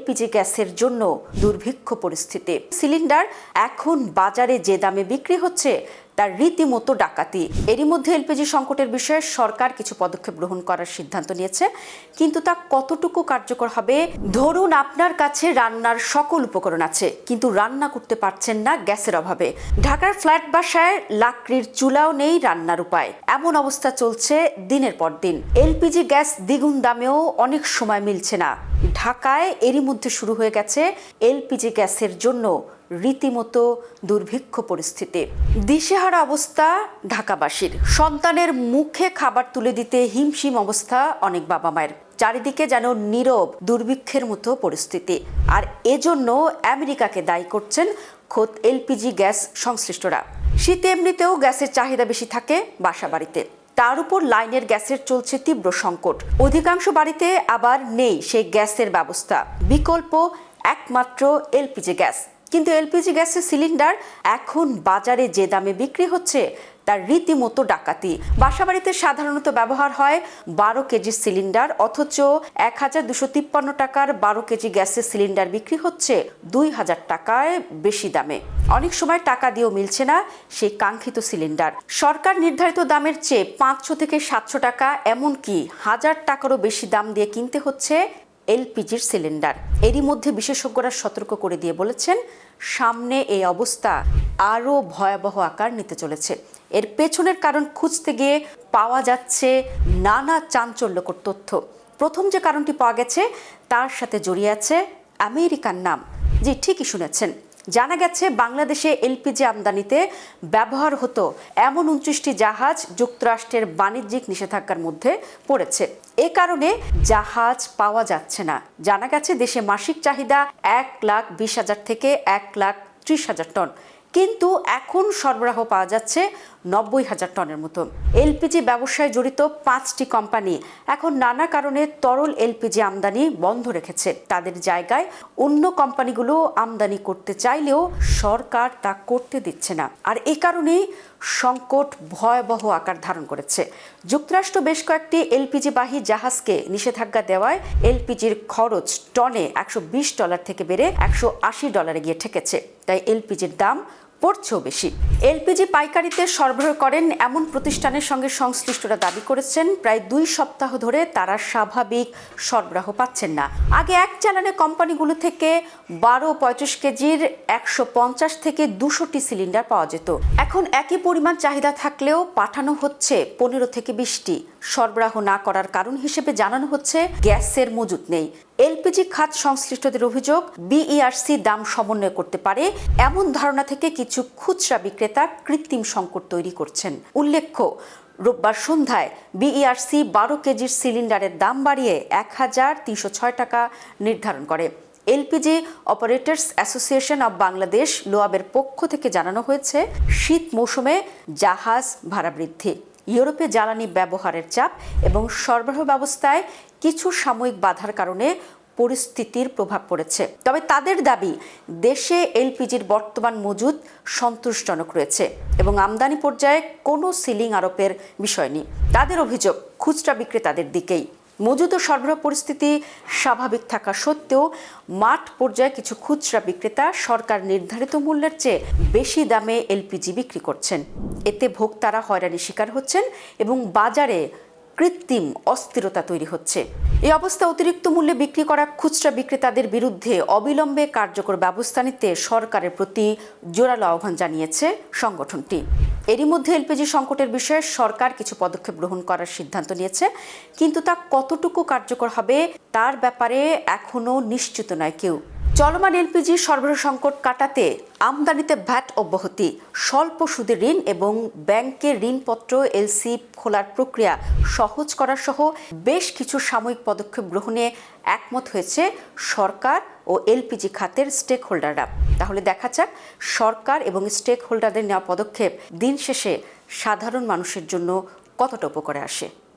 LPG গ্যাসের জন্য দুর্ভিক্ষ পরিস্থিতি। সিলিন্ডার এখন বাজারে যে দামে বিক্রি হচ্ছে তার রীতিমতো ডাকাতি। এরই মধ্যে এলপিজি সংকটের বিষয়ে সরকার কিছু পদক্ষেপ গ্রহণ করার সিদ্ধান্ত নিয়েছে, কিন্তু তা কতটুকু কার্যকর হবে? ধরুন আপনার কাছে রান্নার সকল উপকরণ আছে, কিন্তু রান্না করতে পারছেন না গ্যাসের অভাবে। ঢাকার ফ্ল্যাট বাসায় লাকড়ির চুলাও নেই রান্নার উপায়। এমন অবস্থা চলছে দিনের পর দিন। এলপিজি গ্যাস দ্বিগুণ দামেও অনেক সময় মিলছে না। ঢাকায় এরই মধ্যে শুরু হয়ে গেছে এলপিজি গ্যাসের জন্য রীতিমতো দুর্ভিক্ষ পরিস্থিতি। দিশেহারা অবস্থা ঢাকাবাসীর। সন্তানের মুখে খাবার তুলে দিতে হিমশিম অবস্থা অনেক বাবা মায়ের। চারিদিকে যেন নীরব দুর্ভিক্ষের মতো পরিস্থিতি। আর এজন্য আমেরিকাকে দায়ী করছেন খোদ এলপিজি গ্যাস সংশ্লিষ্টরা। শীতে এমনিতেও গ্যাসের চাহিদা বেশি থাকে বাসা বাড়িতে, তার উপর লাইনের গ্যাসের চলছে তীব্র সংকট। অধিকাংশ বাড়িতে আবার নেই সেই গ্যাসের ব্যবস্থা। বিকল্প একমাত্র এলপিজি গ্যাস। কিন্তু এলপিজি গ্যাসের সিলিন্ডার এখন বাজারে যে দামে বিক্রি হচ্ছে তার রীতিমতো ডাকাতি। বাসাবাড়িতে সাধারণত ব্যবহার হয় 12 কেজি সিলিন্ডার, অথচ 1253 টাকার 12 কেজি গ্যাসের সিলিন্ডার বিক্রি হচ্ছে 2000 টাকায় বেশি দামে। অনেক সময় টাকা দিয়েও মিলছে না সেই কাঙ্ক্ষিত সিলিন্ডার। সরকার নির্ধারিত দামের চেয়ে 500 থেকে 700 টাকা, এমনকি 1000 টাকারও বেশি দাম দিয়ে কিনতে হচ্ছে এলপিজির সিলিন্ডার। এরই মধ্যে বিশেষজ্ঞরা সতর্ক করে দিয়ে বলেছেন, সামনে এই অবস্থা আরও ভয়াবহ আকার নিতে চলেছে। এর পেছনের কারণ খুঁজতে গিয়ে পাওয়া যাচ্ছে নানা চাঞ্চল্যকর তথ্য। প্রথম যে কারণটি পাওয়া গেছে তার সাথে জড়িয়ে আছে আমেরিকার নাম। জি, ঠিকই শুনেছেন। জানা গেছে বাংলাদেশে এলপিজি আমদানিতে ব্যবহার হতো এমন 29টি জাহাজ যুক্তরাষ্ট্রের বাণিজ্যিক নিষেধাজ্ঞার মধ্যে পড়েছে। এ কারণে জাহাজ পাওয়া যাচ্ছে না। জানা গেছে দেশে মাসিক চাহিদা 1,20,000 থেকে 1,30,000 টন, কিন্তু এখন সরবরাহ পাওয়া যাচ্ছে 90,000 টনের মতো। এলপিজি ব্যবসায় জড়িত 5টি কোম্পানি এখন নানা কারণে তরল এলপিজি আমদানি বন্ধ রেখেছে। তাদের জায়গায় অন্য কোম্পানিগুলো আমদানি করতে চাইলেও সরকার তা করতে দিচ্ছে না। আর এই কারণেই সংকট ভয়াবহ আকার ধারণ করেছে। যুক্তরাষ্ট্র বেশ কয়েকটি এলপিজি বাহী জাহাজকে নিষেধাজ্ঞা দেওয়ায় এলপিজির খরচ টনে $120 থেকে বেড়ে $180 গিয়ে ঠেকেছে। তাই এলপিজির দাম পড়ছেও বেশি। এলপিজি পাইকারিতে সরবরাহ করেন এমন প্রতিষ্ঠানের সঙ্গে সংশ্লিষ্টরা দাবি করেছেন, প্রায় 2 সপ্তাহ ধরে তারা স্বাভাবিক সরবরাহ পাচ্ছেন না। আগে এক চালানে কোম্পানিগুলো থেকে 12-35 কেজির 150 থেকে 200টি সিলিন্ডার পাওয়া যেত। এখন একই পরিমাণ চাহিদা থাকলেও পাঠানো হচ্ছে 15 থেকে 20টি। সরবরাহ না করার কারণ হিসেবে জানানো হচ্ছে গ্যাসের মজুত নেই। এলপিজি খাত সংশ্লিষ্টদের অভিযোগ, বিইআরসি দাম সমন্বয় করতে পারে এমন ধারণা থেকে কিছু খুচরা বিক্রেতা কৃত্রিম সংকট তৈরি করছেন। উল্লেখ্য, রোববার সন্ধ্যায় বিইআরসি 12 কেজির সিলিন্ডারের দাম বাড়িয়ে 1,306 টাকা নির্ধারণ করে। LPG operators association of Bangladesh লোয়াবের পক্ষ থেকে জানানো হয়েছে, শীত মৌসুমে জাহাজ ভাড়া বৃদ্ধি, ইউরোপে জ্বালানি ব্যবহারের চাপ এবং সরবরাহ ব্যবস্থায় কিছু সাময়িক বাধার কারণে পরিস্থিতির প্রভাব পড়েছে। তবে তাদের দাবি, দেশে এলপিজির বর্তমান মজুদ সন্তোষজনক রয়েছে এবং আমদানি পর্যায়ে কোনো সিলিং আরোপের বিষয় নেই। তাদের অভিযোগ খুচরা বিক্রেতাদের দিকেই। মজুদ ও সরবরাহ পরিস্থিতি স্বাভাবিক থাকা সত্ত্বেও মাঠ পর্যায়ে কিছু খুচরা বিক্রেতা সরকার নির্ধারিত মূল্যের চেয়ে বেশি দামে এলপিজি বিক্রি করছেন। এতে ভোক্তারা হয়রানির শিকার হচ্ছেন এবং বাজারে কৃত্রিম অস্থিরতা তৈরি হচ্ছে। এই অবস্থা অতিরিক্ত মূল্যে বিক্রি করা খুচরা বিক্রেতাদের বিরুদ্ধে অবিলম্বে কার্যকর ব্যবস্থা নিতে সরকারের প্রতি জোরালো আহ্বান জানিয়েছে সংগঠনটি। এরই মধ্যে এলপিজি সংকটের বিষয়ে সরকার কিছু পদক্ষেপ গ্রহণ করার সিদ্ধান্ত নিয়েছে, কিন্তু তা কতটুকু কার্যকর হবে তার ব্যাপারে এখনো নিশ্চিত নয় কেউ। চলমান এলপিজি সরবরাহ সংকট কাটাতে আমদানিতে ভ্যাট অব্যাহতি, স্বল্প সুদের ঋণ এবং ব্যাংকের ঋণপত্র এলসি খোলার প্রক্রিয়া সহজ করা সহ বেশ কিছু সাময়িক পদক্ষেপ গ্রহণে একমত হয়েছে সরকার ও এলপিজি খাতের স্টেক হোল্ডাররা। তাহলে দেখা যাক সরকার এবং স্টেক হোল্ডারদের নেওয়া পদক্ষেপ দিন শেষে সাধারণ মানুষের জন্য কতটা উপকারে আসে।